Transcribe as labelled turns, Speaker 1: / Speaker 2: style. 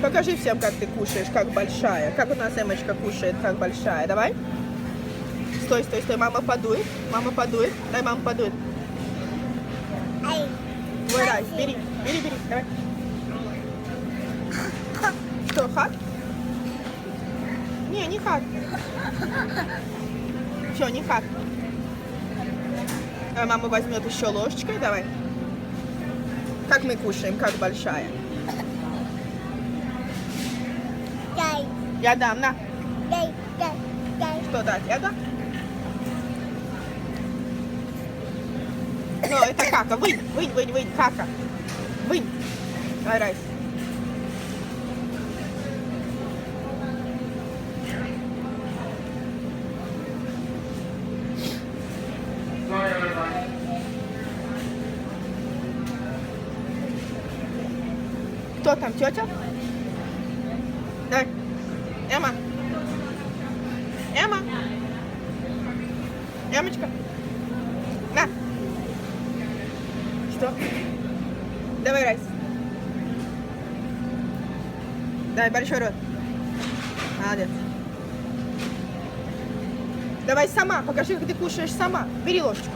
Speaker 1: Покажи всем, как ты кушаешь, как большая. Как у нас Эмочка кушает, как большая. Давай. Стой, стой, стой. Мама подует. Мама подует. Дай мама подует.
Speaker 2: Ай.
Speaker 1: Твой райс. Бери, бери, бери. Давай. Что, хат? Не, не хат. Все, не хат. А мама возьмет еще ложечкой. Давай. Как мы кушаем, как большая.
Speaker 2: Дай.
Speaker 1: Я дам, на.
Speaker 2: Дай. Дай. Дай.
Speaker 1: Что дать? Я дам? Ну, это кака. Вынь, вынь, вынь, вынь. Кака. Вынь. Давай, райс. Кто там, тетя? Давай. Эмма. Эмма. Эмочка. На. Что? Давай, райс. Давай, большой рот. Молодец. Давай сама. Покажи, как ты кушаешь сама. Бери ложечку.